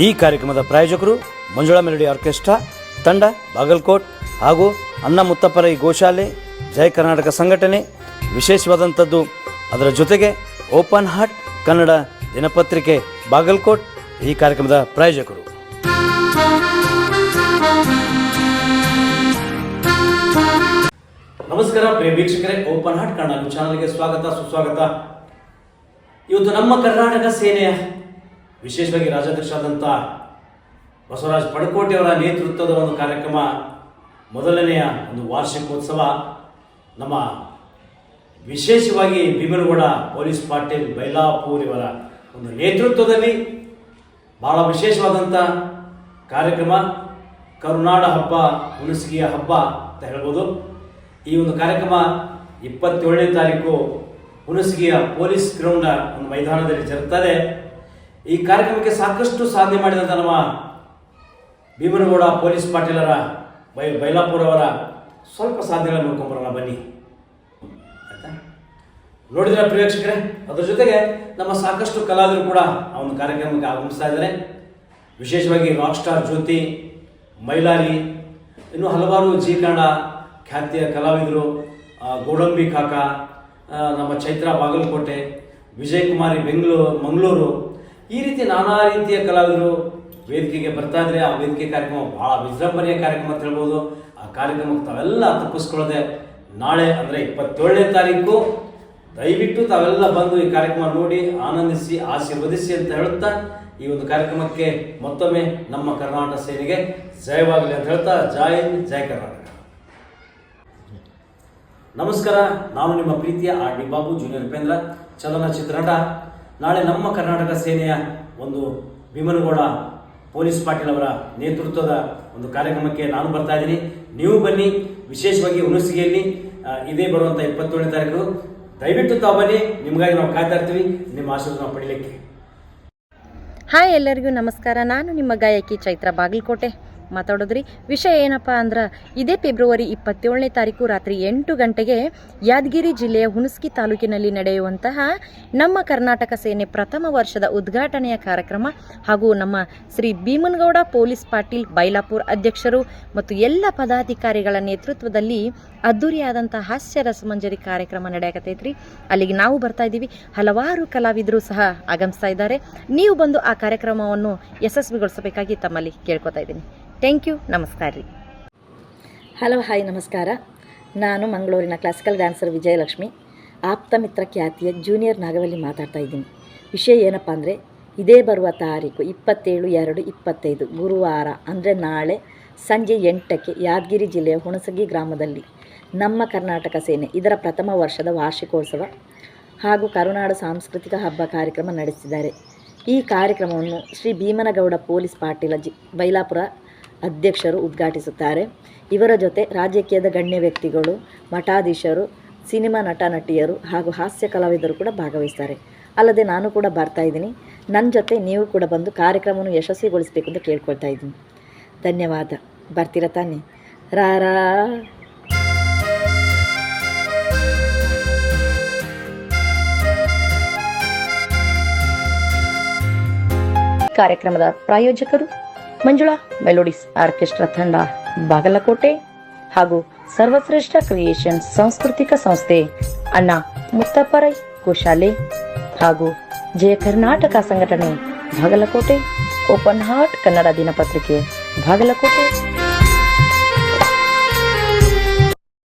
ಈ ಕಾರ್ಯಕ್ರಮದ ಪ್ರಾಯೋಜಕರು ಮಂಜುಳಾ ಮೆಲೋಡಿ ಆರ್ಕೆಸ್ಟ್ರಾ ತಂಡ ಬಾಗಲಕೋಟ್ ಹಾಗೂ ಅನ್ನ ಮುತ್ತಪ್ಪರೈ ಗೋಶಾಲೆ ಜಯ ಕರ್ನಾಟಕ ಸಂಘಟನೆ. ವಿಶೇಷವಾದಂಥದ್ದು ಅದರ ಜೊತೆಗೆ ಓಪನ್ ಹಾರ್ಟ್ ಕನ್ನಡ ದಿನಪತ್ರಿಕೆ ಬಾಗಲಕೋಟ್ ಈ ಕಾರ್ಯಕ್ರಮದ ಪ್ರಾಯೋಜಕರು. ನಮಸ್ಕಾರ ಪ್ರಿಯ ವೀಕ್ಷಕರೇ, ಓಪನ್ ಹಾರ್ಟ್ ಕನ್ನಡ ಚಾನಲ್ಗೆ ಸ್ವಾಗತ ಸುಸ್ವಾಗತ. ಇವತ್ತು ನಮ್ಮ ಕರ್ನಾಟಕ ಸೇನೆಯ ವಿಶೇಷವಾಗಿ ರಾಜ್ಯಾಧ್ಯಕ್ಷರಾದಂಥ ಬಸವರಾಜ ಪಡಕೋಟೆಯವರ ನೇತೃತ್ವದ ಒಂದು ಕಾರ್ಯಕ್ರಮ, ಮೊದಲನೆಯ ಒಂದು ವಾರ್ಷಿಕೋತ್ಸವ ನಮ್ಮ ವಿಶೇಷವಾಗಿ ಭೀಮನಗೌಡ ಪೊಲೀಸ್ ಪಾಟೀಲ್ ಬೈಲಾಪುರ್ ಇವರ ಒಂದು ನೇತೃತ್ವದಲ್ಲಿ ಭಾಳ ವಿಶೇಷವಾದಂಥ ಕಾರ್ಯಕ್ರಮ, ಕರುನಾಡ ಹಬ್ಬ, ಹುಣಸಗಿಯ ಹಬ್ಬ ಅಂತ ಹೇಳ್ಬೋದು. ಈ ಒಂದು ಕಾರ್ಯಕ್ರಮ 27ನೇ ತಾರೀಕು ಹುಣಸಗಿಯ ಪೊಲೀಸ್ ಗ್ರೌಂಡ್ ಒಂದು ಮೈದಾನದಲ್ಲಿ ಜರುಗುತ್ತದೆ. ಈ ಕಾರ್ಯಕ್ರಮಕ್ಕೆ ಸಾಕಷ್ಟು ಸಾಧನೆ ಮಾಡಿದಂಥ ನಮ್ಮ ಭೀಮನಗೌಡ ಪೊಲೀಸ್ ಪಾಟೀಲರ ಬೈಲಾಪುರ ಅವರ ಸ್ವಲ್ಪ ಸಾಧನೆಗಳನ್ನು ನೋಡ್ಕೊಂಬರೋಣ ಬನ್ನಿ. ಆಯ್ತಾ, ನೋಡಿದ್ರೆ ಪ್ರೇಕ್ಷಕರೇ, ಅದರ ಜೊತೆಗೆ ನಮ್ಮ ಸಾಕಷ್ಟು ಕಲಾವಿದರು ಕೂಡ ಆ ಒಂದು ಕಾರ್ಯಕ್ರಮಕ್ಕೆ ಆಗಮಿಸ್ತಾ ಇದ್ದಾರೆ. ವಿಶೇಷವಾಗಿ ರಾಕ್ ಸ್ಟಾರ್ ಜ್ಯೋತಿ, ಮೈಲಾರಿ, ಇನ್ನೂ ಹಲವಾರು ಜಿ ಕನ್ನಡ ಖ್ಯಾತಿಯ ಕಲಾವಿದರು, ಗೋಡಂಬಿ ಕಾಕ, ನಮ್ಮ ಚೈತ್ರ ಬಾಗಲಕೋಟೆ, ವಿಜಯ್ ಕುಮಾರಿ ಮಂಗಳೂರು, ಈ ರೀತಿ ನಾನಾ ರೀತಿಯ ಕಲಾವಿದರು ವೇದಿಕೆಗೆ ಬರ್ತಾ ಇದ್ರೆ ಆ ವೇದಿಕೆ ಕಾರ್ಯಕ್ರಮ ಬಹಳ ವಿಜೃಂಭಣೆಯ ಕಾರ್ಯಕ್ರಮ ಅಂತ ಹೇಳ್ಬೋದು. ಆ ಕಾರ್ಯಕ್ರಮಕ್ಕೆ ತಾವೆಲ್ಲ ತಪ್ಪಿಸ್ಕೊಳ್ಳದೆ ನಾಳೆ ಅಂದರೆ 27ನೇ ತಾರೀಕು ದಯವಿಟ್ಟು ತಾವೆಲ್ಲ ಬಂದು ಈ ಕಾರ್ಯಕ್ರಮ ನೋಡಿ ಆನಂದಿಸಿ ಆಶೀರ್ವದಿಸಿ ಅಂತ ಹೇಳುತ್ತಾ ಈ ಒಂದು ಕಾರ್ಯಕ್ರಮಕ್ಕೆ ಮತ್ತೊಮ್ಮೆ ನಮ್ಮ ಕರ್ನಾಟಕ ಸೇನೆಗೆ ಜಯವಾಗಲಿ ಅಂತ ಹೇಳ್ತಾ ಜೈ ಹಿಂದ್, ಜೈ ಕರ್ನಾಟಕ. ನಮಸ್ಕಾರ, ನಾನು ನಿಮ್ಮ ಪ್ರೀತಿಯ R D Babu junior Upendra, ಚಲನಚಿತ್ರ ನಟ. ನಾಳೆ ನಮ್ಮ ಕರ್ನಾಟಕ ಸೇನೆಯ ಒಂದು ಭೀಮನಗೌಡ ಪೊಲೀಸ್ ಪಾಟೀಲ್ ಅವರ ನೇತೃತ್ವದ ಒಂದು ಕಾರ್ಯಕ್ರಮಕ್ಕೆ ನಾನು ಬರ್ತಾ ಇದ್ದೀನಿ. ನೀವು ಬನ್ನಿ. ವಿಶೇಷವಾಗಿ ಹುಣಸಗಿಯಲ್ಲಿ ಇದೇ ಬರುವಂಥ 27ನೇ ತಾರೀಕು ದಯವಿಟ್ಟು ತಾವು ಬನ್ನಿ. ನಿಮಗಾಗಿ ನಾವು ಕಾಯ್ತಾ ಇರ್ತೀವಿ, ನಿಮ್ಮ ಆಶೀರ್ವಾದ ನಾವು ಪಡೀಲಿಕ್ಕೆ. ಹಾಯ್, ಎಲ್ಲರಿಗೂ ನಮಸ್ಕಾರ. ನಾನು ನಿಮ್ಮ ಗಾಯಕಿ ಚೈತ್ರ ಬಾಗಲಕೋಟೆ ಮಾತಾಡೋದ್ರಿ. ವಿಷಯ ಏನಪ್ಪ ಅಂದ್ರೆ, ಇದೇ ಫೆಬ್ರವರಿ 27ನೇ ತಾರೀಕು ರಾತ್ರಿ 8 ಗಂಟೆಗೆ ಯಾದಗಿರಿ ಜಿಲ್ಲೆಯ ಹುಣಸಗಿ ತಾಲೂಕಿನಲ್ಲಿ ನಡೆಯುವಂತಹ ನಮ್ಮ ಕರ್ನಾಟಕ ಸೇನೆ ಪ್ರಥಮ ವರ್ಷದ ಉದ್ಘಾಟನೆಯ ಕಾರ್ಯಕ್ರಮ ಹಾಗೂ ನಮ್ಮ ಶ್ರೀ ಭೀಮನಗೌಡ ಪೊಲೀಸ್ ಪಾಟೀಲ್ ಬೈಲಾಪುರ್ ಅಧ್ಯಕ್ಷರು ಮತ್ತು ಎಲ್ಲ ಪದಾಧಿಕಾರಿಗಳ ನೇತೃತ್ವದಲ್ಲಿ ಅದ್ದೂರಿಯಾದಂಥ ಹಾಸ್ಯ ರಸಮಂಜರಿ ಕಾರ್ಯಕ್ರಮ ನಡೆಯಕತ್ತೈತ್ರಿ. ಅಲ್ಲಿಗೆ ನಾವು ಬರ್ತಾ ಇದ್ದೀವಿ. ಹಲವಾರು ಕಲಾವಿದರು ಸಹ ಆಗಮಿಸ್ತಾ ಇದ್ದಾರೆ. ನೀವು ಬಂದು ಆ ಕಾರ್ಯಕ್ರಮವನ್ನು ಯಶಸ್ವಿಗೊಳಿಸಬೇಕಾಗಿ ತಮ್ಮಲ್ಲಿ ಕೇಳ್ಕೊತಾ ಇದ್ದೀನಿ. ಥ್ಯಾಂಕ್ ಯು, ನಮಸ್ಕಾರ ರೀ. ಹಲೋ, ಹಾಯ್, ನಮಸ್ಕಾರ. ನಾನು ಮಂಗಳೂರಿನ ಕ್ಲಾಸಿಕಲ್ ಡ್ಯಾನ್ಸರ್ ವಿಜಯಲಕ್ಷ್ಮಿ, ಆಪ್ತ ಮಿತ್ರ ಖ್ಯಾತಿಯ ಜೂನಿಯರ್ ನಾಗವಲ್ಲಿ ಮಾತಾಡ್ತಾ ಇದ್ದೀನಿ. ವಿಷಯ ಏನಪ್ಪ ಅಂದರೆ, ಇದೇ ಬರುವ ತಾರೀಕು 27/2/25 ಗುರುವಾರ ಅಂದರೆ ನಾಳೆ ಸಂಜೆ 8ಕ್ಕೆ ಯಾದಗಿರಿ ಜಿಲ್ಲೆಯ ಹುಣಸಗಿ ಗ್ರಾಮದಲ್ಲಿ ನಮ್ಮ ಕರ್ನಾಟಕ ಸೇನೆ ಇದರ ಪ್ರಥಮ ವರ್ಷದ ವಾರ್ಷಿಕೋತ್ಸವ ಹಾಗೂ ಕರುನಾಡು ಸಾಂಸ್ಕೃತಿಕ ಹಬ್ಬ ಕಾರ್ಯಕ್ರಮ ನಡೆಸಿದ್ದಾರೆ. ಈ ಕಾರ್ಯಕ್ರಮವನ್ನು ಶ್ರೀ ಭೀಮನಗೌಡ ಪೊಲೀಸ್ ಪಾಟೀಲ ಬೈಲಾಪುರ ಅಧ್ಯಕ್ಷರು ಉದ್ಘಾಟಿಸುತ್ತಾರೆ. ಇವರ ಜೊತೆ ರಾಜಕೀಯದ ಗಣ್ಯ ವ್ಯಕ್ತಿಗಳು, ಮಠಾಧೀಶರು, ಸಿನಿಮಾ ನಟ ನಟಿಯರು ಹಾಗೂ ಹಾಸ್ಯ ಕಲಾವಿದರು ಕೂಡ ಭಾಗವಹಿಸ್ತಾರೆ. ಅಲ್ಲದೆ ನಾನು ಕೂಡ ಬರ್ತಾ ಇದ್ದೀನಿ. ನನ್ನ ಜೊತೆ ನೀವು ಕೂಡ ಬಂದು ಕಾರ್ಯಕ್ರಮವನ್ನು ಯಶಸ್ವಿಗೊಳಿಸಬೇಕು ಅಂತ ಕೇಳ್ಕೊಳ್ತಾ ಇದ್ದೀನಿ. ಧನ್ಯವಾದ. ಬರ್ತೀರಾ ತಾನೆ? ರಾರಾ. ಕಾರ್ಯಕ್ರಮದ ಪ್ರಾಯೋಜಕರು ಮಂಜುಳಾ ಮೆಲೋಡಿಸ್ ಆರ್ಕೆಸ್ಟ್ರಾ ತಂಡ ಬಾಗಲಕೋಟೆ ಹಾಗೂ ಸರ್ವಶ್ರೇಷ್ಠ ಕ್ರಿಯೇಷನ್ ಸಾಂಸ್ಕೃತಿಕ ಸಂಸ್ಥೆ ಅಣ್ಣ ಮುತ್ತಪ್ಪರೈ ಗೋಶಾಲೆ ಹಾಗೂ ಜಯ ಕರ್ನಾಟಕ ಸಂಘಟನೆ ಬಾಗಲಕೋಟೆ, ಓಪನ್ ಹಾರ್ಟ್ ಕನ್ನಡ ದಿನಪತ್ರಿಕೆ ಬಾಗಲಕೋಟೆ.